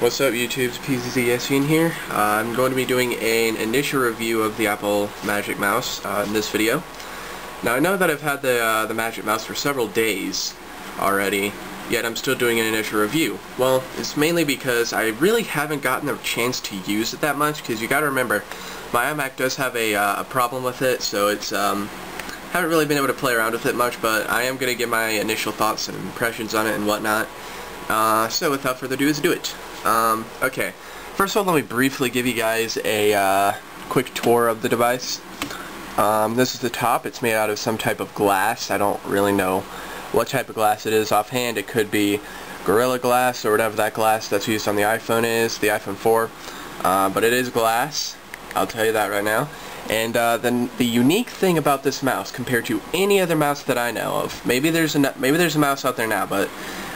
What's up YouTube's PZZSN here. I'm going to be doing an initial review of the Apple Magic Mouse in this video. Now I know that I've had the Magic Mouse for several days already, yet I'm still doing an initial review. Well, it's mainly because I really haven't gotten a chance to use it that much, because you gotta remember, my iMac does have a problem with it, so it's haven't really been able to play around with it much, but I am going to give my initial thoughts and impressions on it and whatnot. So without further ado, let's do it. Okay, first of all, let me briefly give you guys a quick tour of the device. This is the top. It's made out of some type of glass. I don't really know what type of glass it is offhand. It could be Gorilla Glass or whatever that glass that's used on the iPhone is, the iPhone 4. But it is glass. I'll tell you that right now. And then the unique thing about this mouse compared to any other mouse that I know of, maybe there's a mouse out there now, but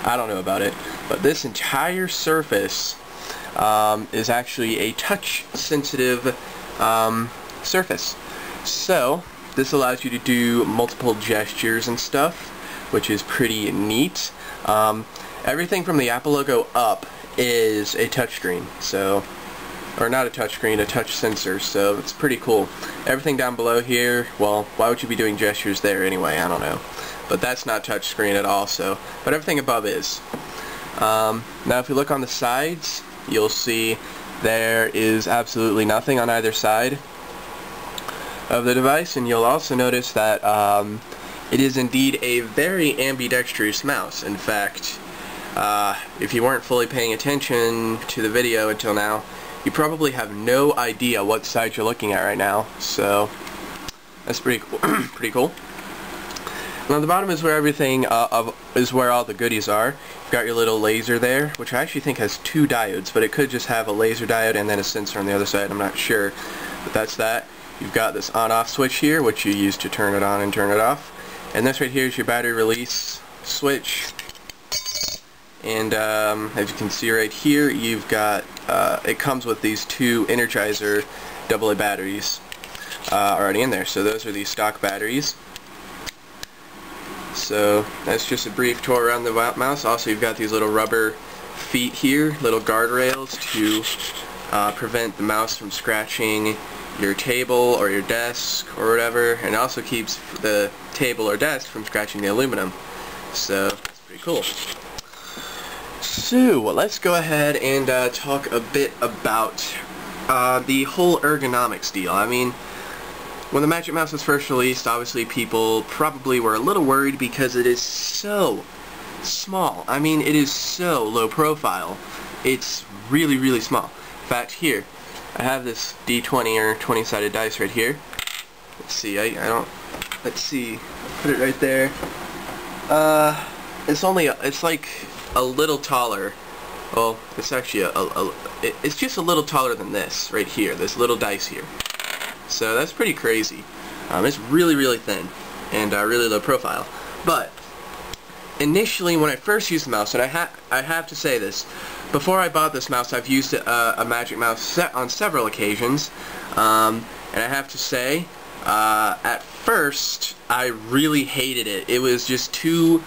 I don't know about it. But this entire surface is actually a touch-sensitive surface. So this allows you to do multiple gestures and stuff, which is pretty neat. Everything from the Apple logo up is a touchscreen, so. Or not a touchscreen, a touch sensor, so it's pretty cool. Everything down below here, well, why would you be doing gestures there anyway? I don't know. But that's not touchscreen at all, so, but everything above is. Now if you look on the sides, you'll see there is absolutely nothing on either side of the device, and you'll also notice that it is indeed a very ambidextrous mouse. In fact, if you weren't fully paying attention to the video until now, you probably have no idea what side you're looking at right now, so that's pretty cool. Pretty cool. Now the bottom is where everything is where all the goodies are. You've got your little laser there, which I actually think has two diodes, but it could just have a laser diode and then a sensor on the other side. I'm not sure, but that's that. You've got this on-off switch here, which you use to turn it on and turn it off, and this right here is your battery release switch. And as you can see right here, you've got it comes with these two Energizer AA batteries already in there. So those are the stock batteries. So that's just a brief tour around the mouse. Also, you've got these little rubber feet here, little guardrails to prevent the mouse from scratching your table or your desk or whatever, and it also keeps the table or desk from scratching the aluminum. So that's pretty cool. So, let's go ahead and talk a bit about the whole ergonomics deal. I mean, when the Magic Mouse was first released, obviously people probably were a little worried because it is so small. I mean, it is so low profile. It's really, really small. In fact, here, I have this D20 or 20-sided dice right here. Let's see, let's see, put it right there. It's like a little taller. Well, it's actually it's just a little taller than this right here, this little dice here. So that's pretty crazy. It's really, really thin and really low profile. But initially, when I first used the mouse, and I have to say this, before I bought this mouse, I've used a Magic Mouse on several occasions, and I have to say, at first, I really hated it. It was just too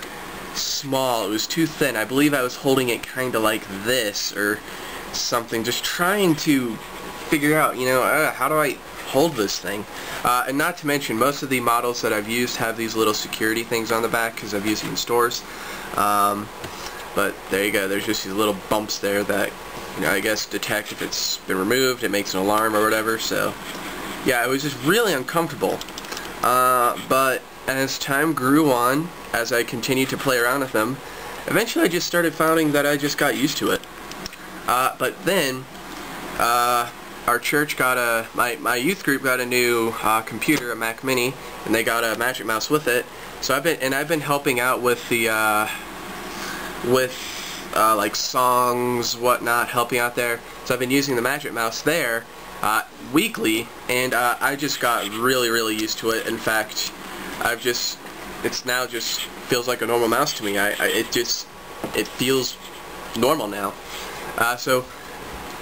small, it was too thin. I believe I was holding it kinda like this or something, just trying to figure out, you know, how do I hold this thing? And not to mention, most of the models that I've used have these little security things on the back because I've used them in stores. But there you go, there's just these little bumps there that, you know, I guess detect if it's been removed, it makes an alarm or whatever. So yeah, it was just really uncomfortable. But as time grew on, as I continued to play around with them, eventually I just started finding that I just got used to it. But then, our church got my youth group got a new computer, a Mac Mini, and they got a Magic Mouse with it. So I've been helping out with the like songs, whatnot, helping out there. So I've been using the Magic Mouse there weekly, and I just got really, really used to it. In fact, it's now just feels like a normal mouse to me. It feels normal now. So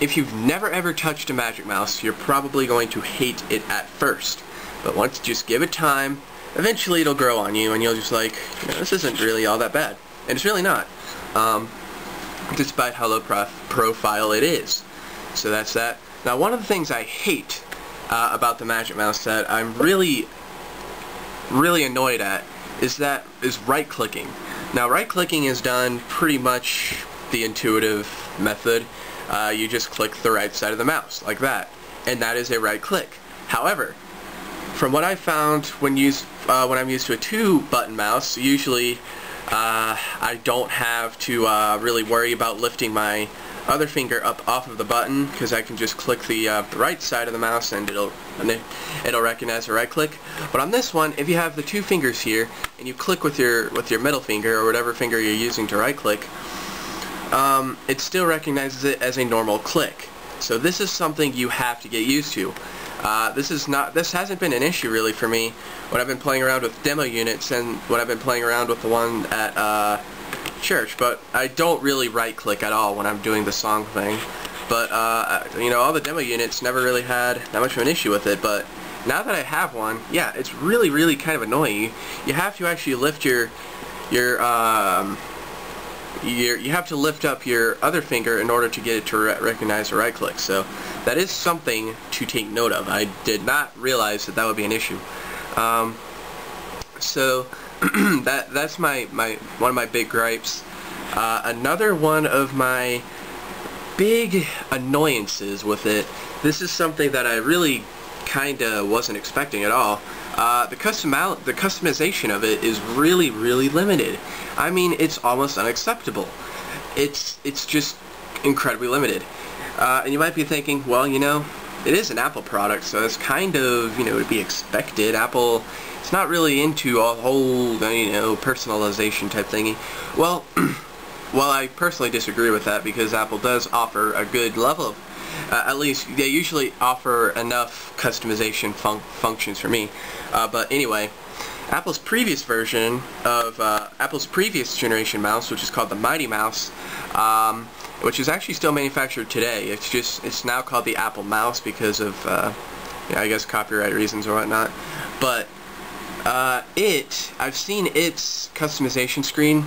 if you've never ever touched a Magic Mouse, you're probably going to hate it at first. But once, just give it time, eventually it'll grow on you and you'll just like, you know, this isn't really all that bad. And it's really not. despite how low profile it is. So that's that. Now, one of the things I hate about the Magic Mouse that I'm really annoyed at is right-clicking. Now, right-clicking is done pretty much the intuitive method. You just click the right side of the mouse, like that, and that is a right-click. However, from what I found when I'm used to a 2-button mouse, usually I don't have to really worry about lifting my other finger up off of the button, because I can just click the right side of the mouse and it'll recognize a right click. But on this one, if you have the 2 fingers here and you click with your middle finger or whatever finger you're using to right click, it still recognizes it as a normal click. So this is something you have to get used to. This hasn't been an issue really for me when I've been playing around with demo units and when I've been playing around with the one at church, but I don't really right click at all when I'm doing the song thing. But you know, all the demo units never really had that much of an issue with it, but now that I have one, yeah, it's really kind of annoying. You have to actually lift you have to lift up your other finger in order to get it to recognize a right click. So that is something to take note of. I did not realize that would be an issue. So that's one of my big gripes. Another one of my big annoyances with it, this is something that I really kinda wasn't expecting at all. The customization of it is really limited. I mean, it's almost unacceptable. It's just incredibly limited. And you might be thinking, well, you know, it is an Apple product, so it's kind of, you know, to be expected. Apple, it's not really into a whole, you know, personalization type thingy. Well, well, I personally disagree with that, because Apple does offer a good level of, at least they usually offer enough customization functions for me. But anyway, Apple's previous version of Apple's previous generation mouse, which is called the Mighty Mouse, which is actually still manufactured today. It's now called the Apple Mouse because of yeah, I guess copyright reasons or whatnot. But I've seen its customization screen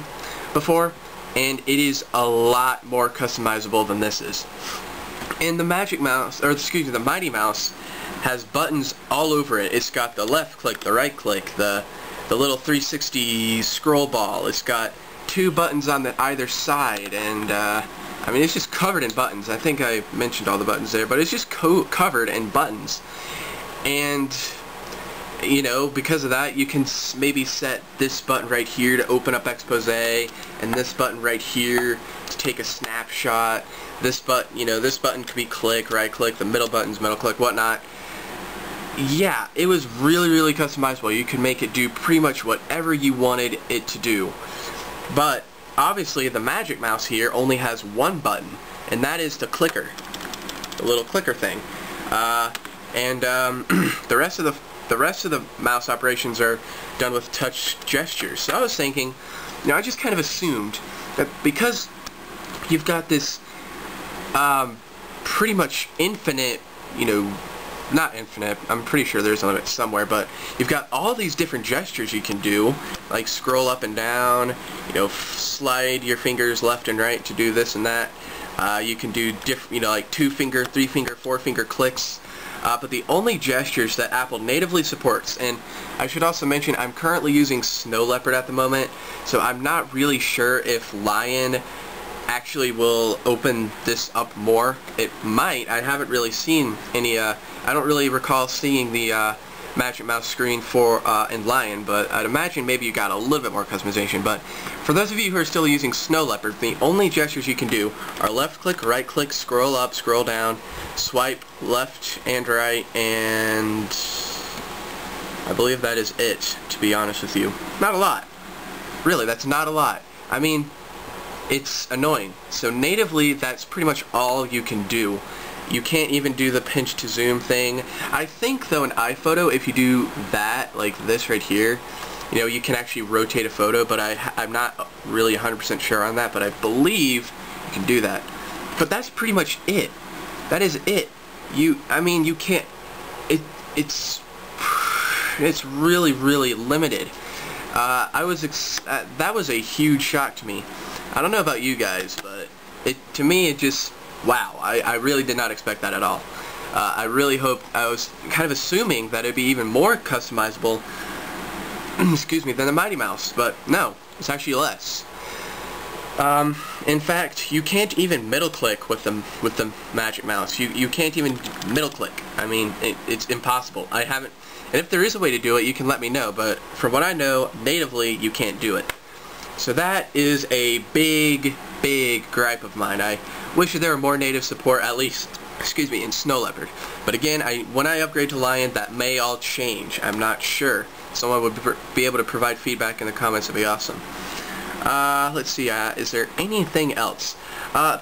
before, and it is a lot more customizable than this is. And the Magic Mouse, or excuse me, the Mighty Mouse has buttons all over it. It's got the left click, the right click, the little 360 scroll ball. It's got 2 buttons on either side, and I mean, it's just covered in buttons. I think I mentioned all the buttons there, but it's just covered in buttons. And you know, because of that, you can maybe set this button right here to open up Expose, and this button right here to take a snapshot. This button, you know, this button could be click, right click, the middle button's middle click, whatnot. Yeah, it was really customizable. You could make it do pretty much whatever you wanted it to do. But obviously, the Magic Mouse here only has 1 button, and that is the clicker, the little clicker thing. The rest of the mouse operations are done with touch gestures. So I was thinking, you know, I just kind of assumed that because you've got this pretty much infinite, you know, not infinite, I'm pretty sure there's a limit somewhere, but you've got all these different gestures you can do, like scroll up and down, you know, slide your fingers left and right to do this and that. You can do you know, like 2-finger, 3-finger, 4-finger clicks. But the only gestures that Apple natively supports, and I should also mention I'm currently using Snow Leopard at the moment, so I'm not really sure if Lion actually will open this up more. It might. I haven't really seen any, I don't really recall seeing the Magic Mouse screen for in Lion, but I'd imagine maybe you got a little bit more customization. But for those of you who are still using Snow Leopard, the only gestures you can do are left click, right click, scroll up, scroll down, swipe left and right, and I believe that is it, to be honest with you. Not a lot. Really, that's not a lot. I mean, it's annoying. So natively, that's pretty much all you can do. You can't even do the pinch to zoom thing. I think though in iPhoto, if you do that, like this right here, you know, you can actually rotate a photo, but I'm not really 100% sure on that, but I believe you can do that. But that's pretty much it. That is it. I mean, you can't, it's really limited. That was a huge shock to me. I don't know about you guys, but to me, it just, wow, I really did not expect that at all. I really hoped, I was kind of assuming that it'd be even more customizable, excuse me, than the Mighty Mouse, but no, it's actually less. In fact, you can't even middle click with the Magic Mouse. You can't even middle click. I mean, it's impossible. I haven't, and if there is a way to do it, you can let me know, but from what I know, natively, you can't do it. So that is a big gripe of mine. I wish there were more native support, at least, excuse me, in Snow Leopard. But again, when I upgrade to Lion, that may all change. I'm not sure. Someone would be able to provide feedback in the comments. Would be awesome. Let's see, is there anything else?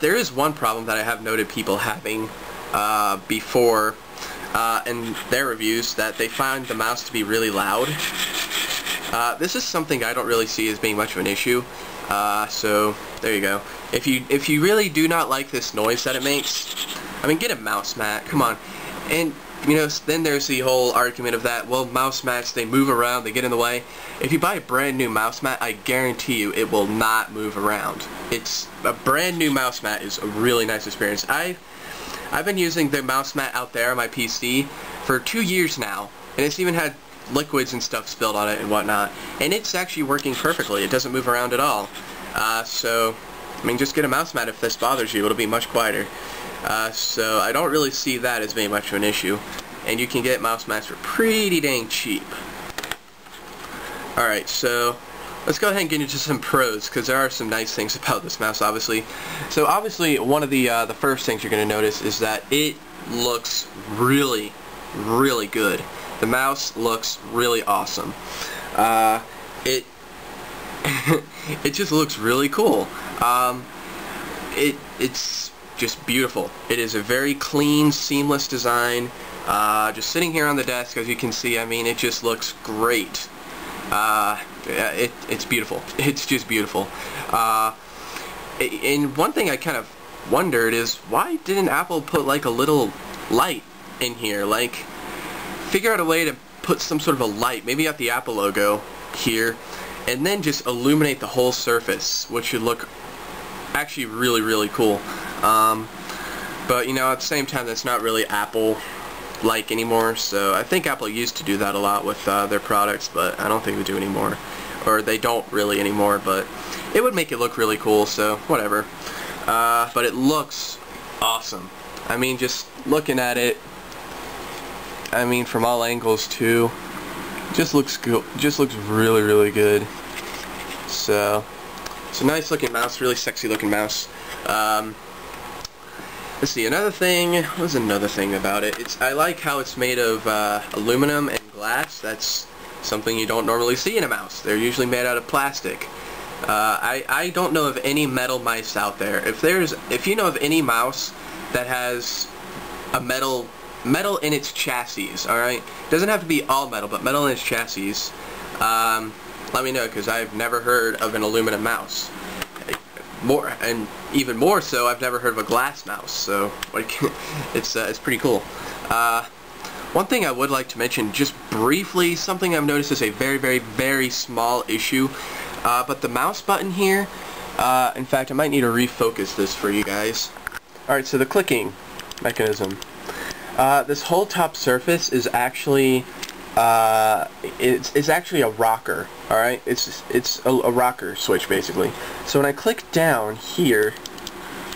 There is one problem that I have noted people having before in their reviews, that they find the mouse to be really loud. This is something I don't really see as being much of an issue. So there you go. If you really do not like this noise that it makes, I mean, get a mouse mat. Come on. And you know, then there's the whole argument of that, well, mouse mats, they move around, they get in the way. If you buy a brand new mouse mat, I guarantee you it will not move around. It's a brand new mouse mat is a really nice experience. I've been using the mouse mat out there on my PC for 2 years now, and it's even had liquids and stuff spilled on it and whatnot, and it's actually working perfectly. It doesn't move around at all. So, I mean, just get a mouse mat if this bothers you. It'll be much quieter. So I don't really see that as being much of an issue, and you can get mouse mats for pretty dang cheap. Alright, so let's go ahead and get into some pros, because there are some nice things about this mouse, obviously. So obviously, one of the first things you're going to notice is that it looks really good. The mouse looks really awesome. It it just looks really cool. It's just beautiful. It is a very clean, seamless design. Just sitting here on the desk, as you can see, I mean, it just looks great. It's beautiful. It's just beautiful. And one thing I kind of wondered is, why didn't Apple put like a little light in here? Like, figure out a way to put some sort of a light, maybe at the Apple logo here, and then just illuminate the whole surface, which would look actually really cool. But you know, at the same time, that's not really Apple-like anymore. So I think Apple used to do that a lot with their products, but I don't think they do anymore, or they don't really anymore. But it would make it look really cool, so whatever. But it looks awesome. I mean, just looking at it, I mean, from all angles too, just looks cool. Just looks really good. So it's a nice looking mouse, really sexy looking mouse. Let's see, another thing, what was another thing about it? I like how it's made of aluminum and glass. That's something you don't normally see in a mouse. They're usually made out of plastic. I don't know of any metal mice out there. If you know of any mouse that has a metal in its chassis, alright? Doesn't have to be all metal, but metal in its chassis. Let me know, because I've never heard of an aluminum mouse. And even more so, I've never heard of a glass mouse. So it's pretty cool. One thing I would like to mention, just briefly, something I've noticed is a very small issue. But the mouse button here, in fact, I might need to refocus this for you guys. Alright, so the clicking mechanism. This whole top surface is actually it's actually a rocker. Alright, it's a rocker switch basically. So when I click down here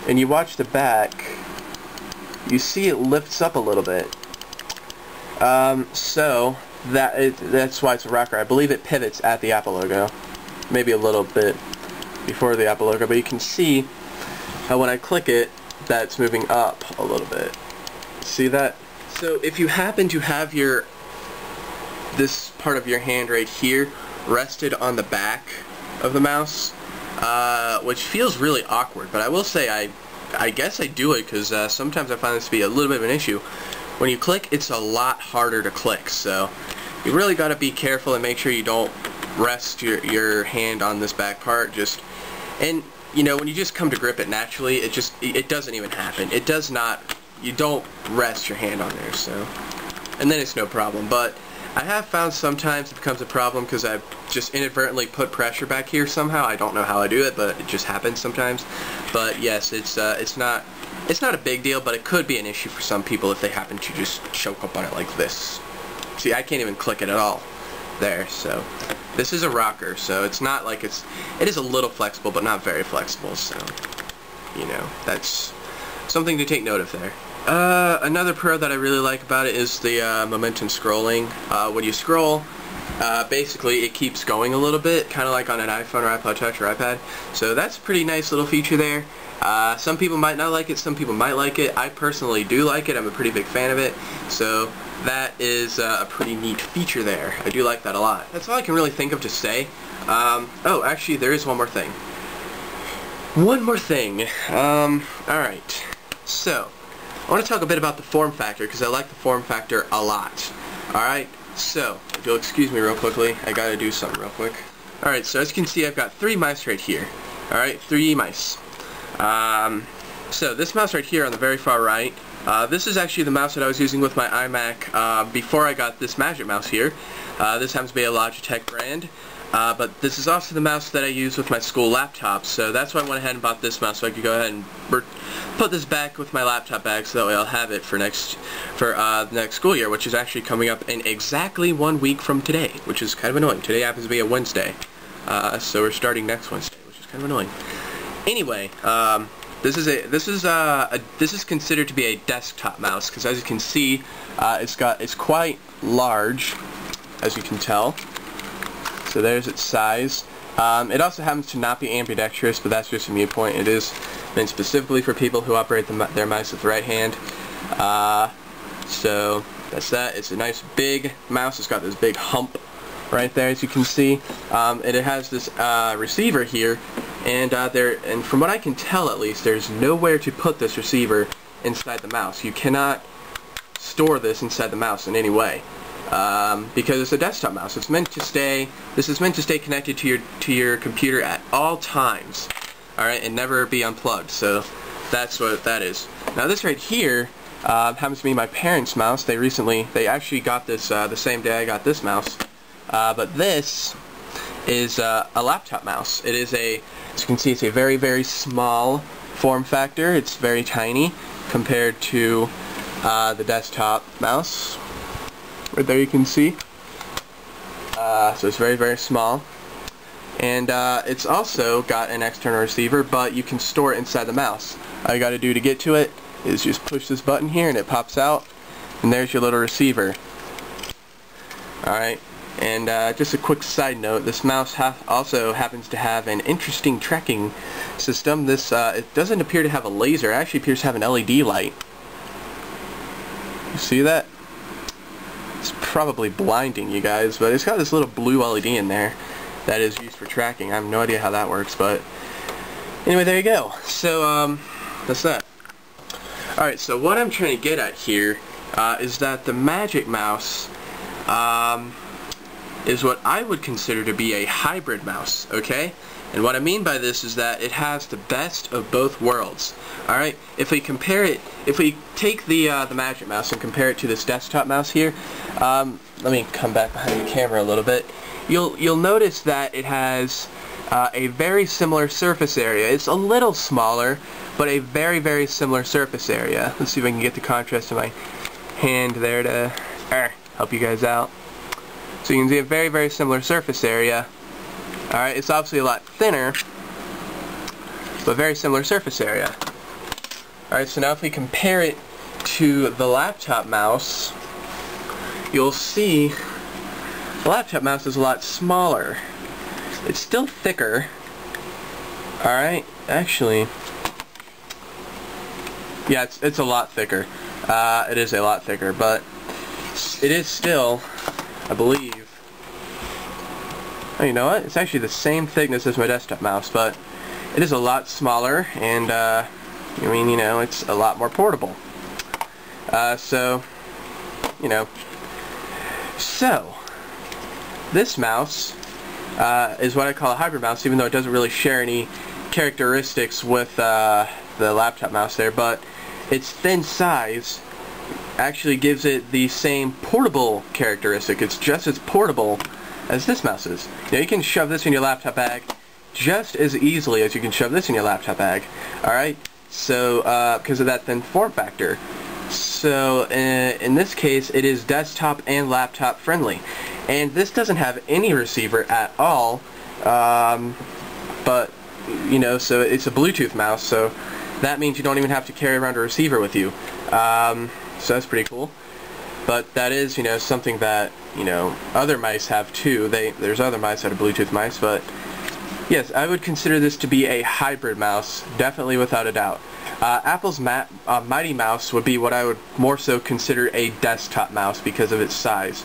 and you watch the back, you see it lifts up a little bit. So that's why it's a rocker. I believe it pivots at the Apple logo, maybe a little bit before the Apple logo, but you can see how when I click it, that it's moving up a little bit. See that? So if you happen to have this part of your hand right here rested on the back of the mouse, which feels really awkward, but I will say I guess I do it because sometimes I find this to be a little bit of an issue. When you click, it's a lot harder to click, so you really got to be careful and make sure you don't rest your hand on this back part. And you know, when you just come to grip it naturally, it doesn't even happen. It does not. You don't rest your hand on there, so, and then it's no problem. But I have found sometimes it becomes a problem because I've just inadvertently put pressure back here somehow. I don't know how I do it, but it just happens sometimes. But yes, it's not a big deal, but it could be an issue for some people if they happen to just choke up on it like this. See, I can't even click it at all. There, so this is a rocker, so it's not like it is a little flexible, but not very flexible, so you know, that's something to take note of there. Another pro that I really like about it is the momentum scrolling. When you scroll, basically it keeps going a little bit, kind of like on an iPhone or iPod Touch or iPad. So that's a pretty nice little feature there. Some people might not like it, some people might like it. I personally do like it. I'm a pretty big fan of it. So that is a pretty neat feature there. I do like that a lot. That's all I can really think of to say. Oh, actually, there is one more thing. Alright. So, I want to talk a bit about the form factor, because I like the form factor a lot. Alright, so, if you'll excuse me real quickly, I gotta do something real quick. Alright, so as you can see, I've got 3 mice right here. Alright, 3 mice. So, this mouse right here on the very far right, this is actually the mouse that I was using with my iMac before I got this Magic Mouse here. This happens to be a Logitech brand. But this is also the mouse that I use with my school laptop, so that's why I went ahead and bought this mouse, so I could go ahead and put this back with my laptop bag, so that way I'll have it for the next school year, which is actually coming up in exactly 1 week from today, which is kind of annoying. Today happens to be a Wednesday, so we're starting next Wednesday, which is kind of annoying. Anyway, this is considered to be a desktop mouse, because as you can see, it's quite large, as you can tell. So there's its size. It also happens to not be ambidextrous, but that's just a viewpoint. It is meant specifically for people who operate their mice with the right hand. So that's that. It's a nice big mouse. It's got this big hump right there, as you can see. And it has this receiver here, and from what I can tell, at least, there's nowhere to put this receiver inside the mouse. You cannot store this inside the mouse in any way. Because it's a desktop mouse. It's meant to stay. This is meant to stay connected to your computer at all times. All right, and never be unplugged. So that's what that is. Now this right here happens to be my parents' mouse. They actually got this the same day I got this mouse. But this is a laptop mouse. It is as you can see, it's a very, very small form factor. It's very tiny compared to the desktop mouse. Right there you can see. So it's very, very small. And it's also got an external receiver, but you can store it inside the mouse. All you got to do to get to it is just push this button here and it pops out. And there's your little receiver. Alright. And just a quick side note, this mouse also happens to have an interesting tracking system. It doesn't appear to have a laser. It actually appears to have an LED light. You see that? It's probably blinding you guys, but it's got this little blue LED in there that is used for tracking. I have no idea how that works, but anyway, there you go. So that's that. Alright, so what I'm trying to get at here is that the Magic Mouse is what I would consider to be a hybrid mouse, okay? And what I mean by this is that it has the best of both worlds. Alright, if we take the Magic Mouse and compare it to this desktop mouse here, let me come back behind the camera a little bit. You'll notice that it has a very similar surface area. It's a little smaller, but a very, very similar surface area. Let's see if I can get the contrast of my hand there to help you guys out. So you can see a very, very similar surface area. Alright, it's obviously a lot thinner, but very similar surface area. Alright, so now if we compare it to the laptop mouse, you'll see the laptop mouse is a lot smaller. It's still thicker. Alright, actually, yeah, it's a lot thicker. It is a lot thicker, but it is still, I believe, oh, you know what? It's actually the same thickness as my desktop mouse, but it is a lot smaller, and I mean, you know, it's a lot more portable. So, you know, so this mouse is what I call a hybrid mouse, even though it doesn't really share any characteristics with the laptop mouse there, but its thin size actually gives it the same portable characteristic. It's just as portable as this mouse is. Now you can shove this in your laptop bag just as easily as you can shove this in your laptop bag. Alright, so because of that thin form factor. So in this case it is desktop and laptop friendly, and this doesn't have any receiver at all, but you know, so it's a Bluetooth mouse, so that means you don't even have to carry around a receiver with you. So that's pretty cool. But that is, you know, something that, you know, other mice have too. There's other mice that are Bluetooth mice, but yes, I would consider this to be a hybrid mouse, definitely without a doubt. Apple's Mighty Mouse would be what I would more so consider a desktop mouse because of its size.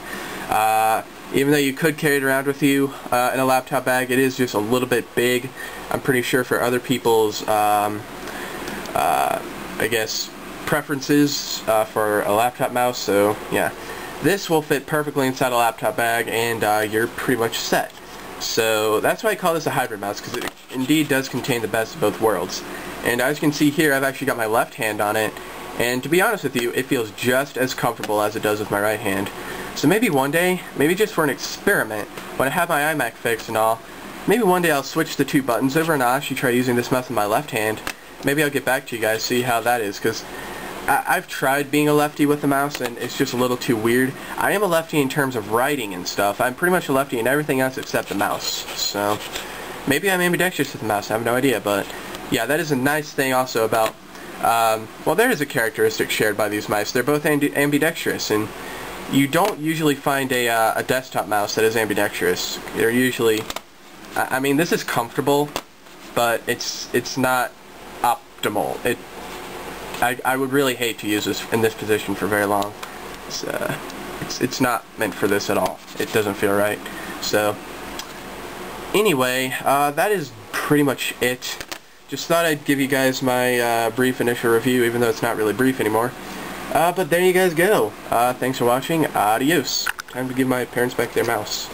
Even though you could carry it around with you in a laptop bag, it is just a little bit big. I'm pretty sure for other people's, I guess, preferences for a laptop mouse. So yeah, this will fit perfectly inside a laptop bag, and you're pretty much set. So that's why I call this a hybrid mouse, because it indeed does contain the best of both worlds. And as you can see here, I've actually got my left hand on it, and to be honest with you, it feels just as comfortable as it does with my right hand. So maybe one day, maybe just for an experiment, when I have my iMac fixed and all, maybe one day I'll switch the two buttons over and I'll actually try using this mouse in my left hand. Maybe I'll get back to you guys, see how that is, because I've tried being a lefty with the mouse and it's just a little too weird. I am a lefty in terms of writing and stuff. I'm pretty much a lefty in everything else except the mouse. So maybe I'm ambidextrous with the mouse, I have no idea, but yeah, that is a nice thing also about, well, there is a characteristic shared by these mice. They're both ambidextrous, and you don't usually find a desktop mouse that is ambidextrous. They're usually, I mean, this is comfortable, but it's not optimal. I would really hate to use this in this position for very long. It's not meant for this at all. It doesn't feel right. So anyway, that is pretty much it. Just thought I'd give you guys my brief initial review, even though it's not really brief anymore. But there you guys go. Thanks for watching. Adios. Time to give my parents back their mouse.